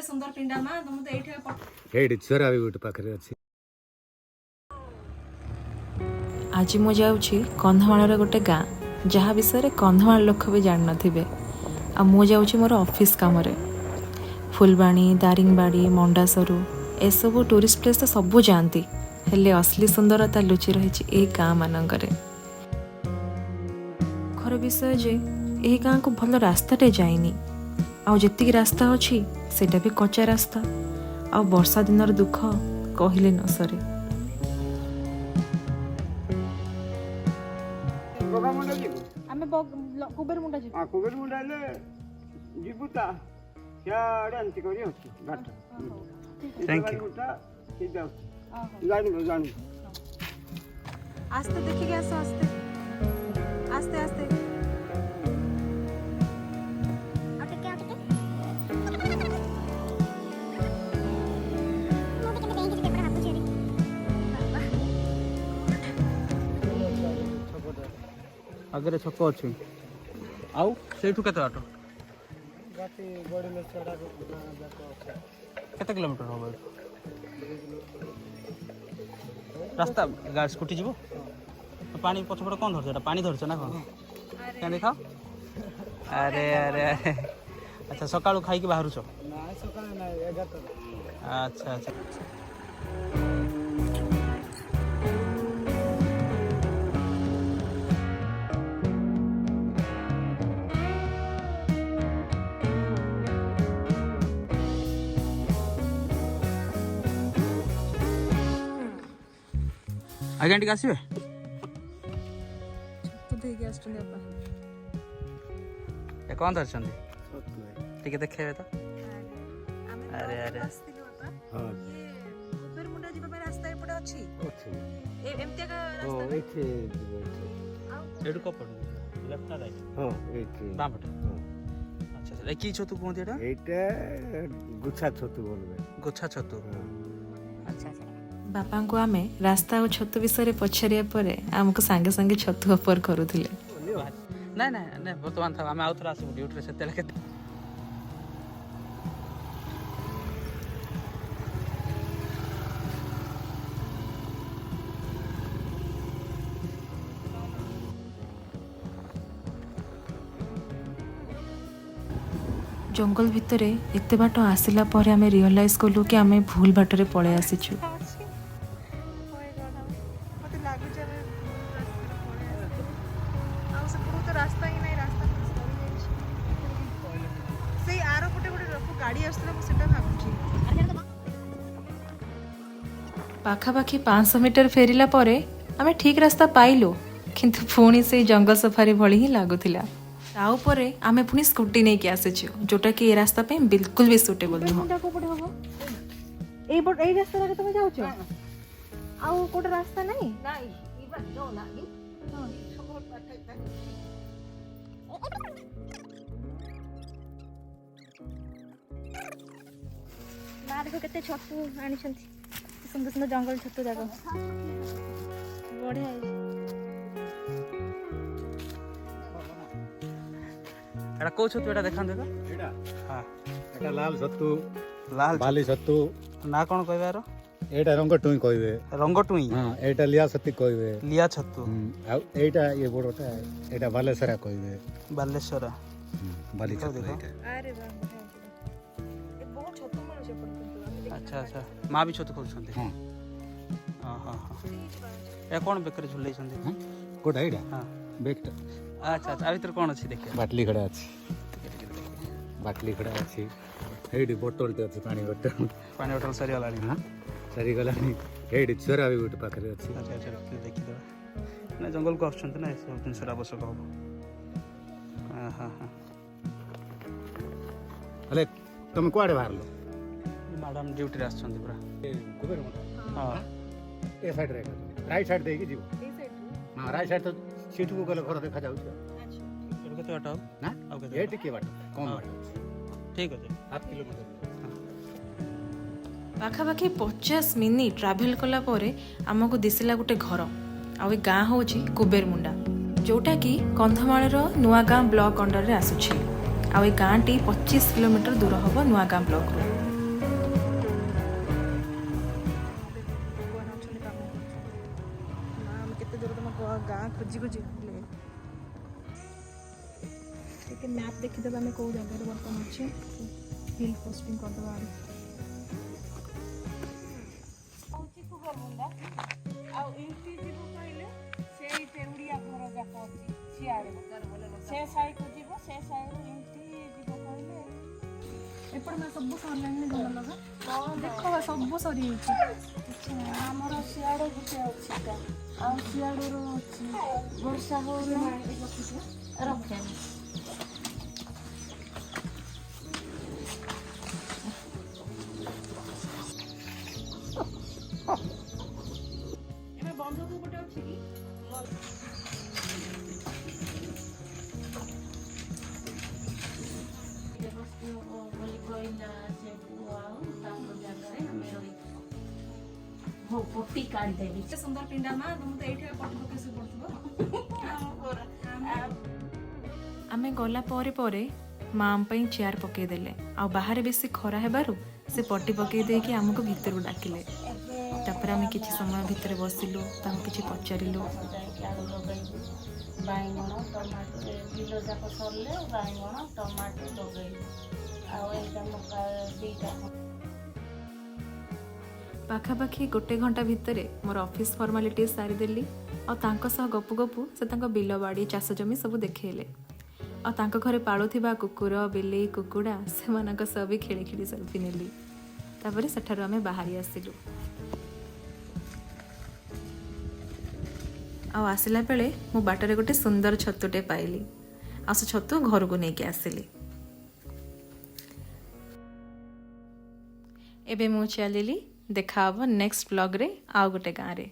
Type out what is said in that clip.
सुंदर पिंडा मा तुम तो एठी छोरा भी गोटे पाखरे अछि। आज मु जाऊँगी कंधमाल गोटे गाँ जहाँ विषय कंधमाल लोक भी जान नथिबे। आ मु जाऊँगी मोर ऑफिस काम रे। फुलबाणी दारिंगबाड़ी मंडासरू एसबू टूरिस्ट प्लेस तो सबू जाती हेले असली सुंदरता लुचि रही ए गाँ मानकरे। घर विषय जे ए गाँ को भल रास्ताटे जाइनी आउ जेतिकी रास्ता अच्छी सेटा भी कच्चा रास्ता आ वर्षा दिनर दुख कहले न सरे। आमे कुबेर मुंडा जी कुबेर मुंडा ले जीबुता याडे अंति करी होची घाट। Thank you. जानी आस्ते देखिए आसो आस्ते आस्ते आस्ते आगे छक अच्छी आउ से केते बाट केते किलोमीटर हम रास्ता गाड़ी स्कूटी जीव पानी पछपट कौन धरछ पानी धरछ ना कौन क्या देखा। अरे अरे अरे अच्छा सकाळू खाई के बाहर छ अच्छा अच्छा आज्ञा टी आसबे कौन धरछन टिके देखेबे तो। अरे अरे कुबेर मुंडा जी पे रास्ता एपटे अछि ए एमते का ओ रास्ता एथे एडु को पड़ लेफ्ट ना राइट हां एथे बाम पटे। अच्छा अच्छा की छतु कोन एटा एटा गुच्छा छतु बोलबे गोछा छतु। अच्छा अच्छा बापा को आमे रास्ता और छतु विषय पचारिया पर आमको सांगे सांगे छतु अपर करुथिले। नहीं नहीं नहीं बर्तमान था आम आउथरा आसबु ड्यूटी से तेल के जंगल भितर एते बाट आसिला पर आमे रियलाइज कलु कि आमे भूल बाटरे पळे आसीछु। मते लागु जे रास्ता ही नहीं रास्ता से आरो गोटे गोटे गाड़ी आसला मु सेटा भाबुची पाखापाखि 500 मीटर फेरिला परे आमे ठीक रास्ता पाइलु किंतु पुणी से जंगल सफारी भली ही लागुथिला। ता ऊपर आमे पुणी स्कूटी नहीं के आसेछु जोटा कि ए रास्ता पे बिल्कुल भी सुटेबल नुह। मुंडा को पड़े हबो एई रास्ता रे तुम जाउछो आउ कोटे रास्ता नहीं नहीं ई बात जो ना ई सब पाठे ना देखो केते छतु आनी छंती सुंदर सुंदर जंगल छतु जागो बढ़िया है। एटा को छतु एटा देखान देबा एटा हां एटा लाल छतु लाल बाली छतु ना कोन कहबारो एटा रंग टुई कहबे रंग टुई हां एटा लिया छतु कहबे लिया छतु आ एटा ये बड़ोटा एटा बालेसरा कहबे बालेश्वर बाली छतु एटा। अरे वाह ए बहुत छतु मन से पड़ते अच्छा अच्छा माँ भी छतु खाउछंती। हां हां हां हां ए कोन बेकर झुलै छंती कोटा एटा हां बेकटा अच्छा अच्छा आ भीतर कोन अछि देखिए बाटली खड़ा अछि बाटली खड़ा अछि एडी बोतल ते अछि पानी बोतल पानी बोतल सरी वाला हां सरी गलानी एडी छोरा भी गोटे पाखरे अछि। अच्छा अच्छा देखि दबा ना जंगल को आछंती ना सब दिन सरा आवश्यक हो। हां हां हां अले तुम कोआडे बाहरलो मैडम ड्यूटी रे आछंती पूरा कुबेर मोटा हां ए साइड रे राइट साइड देकी जीव ए साइड हां राइट साइड तो सीट को गले घर देखा जाउछ अच्छा एडु केते बाटा ना आउ केते ए टिके बाट कम बाट ठीक अछि 7 किलोमीटर पाखापाखि 50 मिनिट ट्राभेल कला परे आमको दिसिला गोटे घर आ गाँ हूँ कुबेर मुंडा जोटा कि कंधमाल नुआ गाँ ब्लॉक अंडर रे आसुछि आ गाँटी 25 किलोमीटर दूर हम नुआ गाँ ब्लॉक रू। खोजी खोजी ଟିକେ ମ୍ୟାପ୍ ଦେଖିଦେବା ଆମେ କେଉଁ ଜାଗାରେ ବର୍ତ୍ତମାନ ଅଛି ହିଲ୍ ପୋଷ୍ଟିଂ କରିଦେବା ଆଡ଼େ ଆଉ ଏମିତି ଯିବ କହିଲେ ସେଇ ତେଉଡ଼ିଆ ଘର ଯାକ ଅଛି ସିଆଡ଼େ ସେ ସାଇକୁ ଯିବ ସେ ସାଇରୁ ଏମିତି ଯିବ କହିଲେ ଏପଟେ ମାନେ ସବୁ ସରିଲାଣି ଭଲ ଲଗା ଦେଖ ସବୁ ସରିଯାଇଛି ଆମର ସିଆଡ଼େ ଗୋଟେ ଅଛି ତା ଆଉ ସିଆଡ଼ର ଅଛି ବର୍ଷା ହଉନି ରଖେନି ଏବେ ବନ୍ଧକୁ ଗୋଟେ ଅଛି କି ବୋଲି କହିଲା ସେ ପୁଅ ଆଉ ତାଙ୍କ ଜାଗାରେ ଆମେ ରହିଛୁ ହଉ ପଟି କାଢ଼ିଦେବି ଏତେ ସୁନ୍ଦର ପିଣ୍ଡା ମା ତମେ ତ ଏଇଠି ପଟି ପକେଇ ଶୋଇ ପଡୁଥିବ ଆମେ ଗଲା ପରେ ପରେ ମା ଆମ ପାଇଁ ଚେୟାର ପକେଇଦେଲେ ଆଉ ବାହାରେ ବେଶୀ ଖରା ହେବାରୁ ସେ ପଟି ପକେଇ ଦେଇକି ଆମକୁ ଭିତରକୁ ଡାକିଲେ ତାପରେ ଆମେ କିଛି ସମୟ ଭିତରେ ବସିଲୁ ତାଙ୍କୁ କିଛି ପଚାରିଲୁ ଯାଇକି ଆଳୁ ଲଗେଇବୁ ବାଇଗଣ ଟମାଟୋ ବିଲ ଯାକ ସରିଲେ ବାଇଗଣ ଟମାଟୋ ଲଗେଇବୁ ଆଉ ଏଇଟା ମକା ଦୁଇଟା ପାଖାପାଖି 1 ଘଣ୍ଟା ଭିତରେ ମୋର ଅଫିସ୍ ଫର୍ମାଲିଟି ସାରିଦେଲି ଆଉ ତାଙ୍କ ସହ ଗପୁ ଗପୁ ସେ ତାଙ୍କ ବିଲ ବାଡ଼ି ଚାଷ ଜମି ସବୁ ଦେଖେଇଲେ ଆଉ ତାଙ୍କ ଘରେ ପାଳୁଥିବା କୁକୁର ବିଲେଇ କୁକୁଡ଼ା ସେମାନଙ୍କ ସହ ବି ଖେଳି ଖେଳି ସେଲ୍ଫି ନେଲି ତାପରେ ସେଠାରୁ ଆମେ ବାହାରି ଆସିଲୁ ଆଉ ଆସିଲା ବେଳେ ମୁଁ ବାଟରେ ଗୋଟେ ସୁନ୍ଦର ଛତୁଟେ ପାଇଲି ଆଉ ସେ ଛତୁ ଘରକୁ ନେଇକି ଆସିଲି ଏବେ ମୁଁ ଚାଲିଲି ଦେଖା ହେବ ନେକ୍ସଟ ବ୍ଲଗ୍ରେ ଆଉ ଗୋଟେ ଗାଁରେ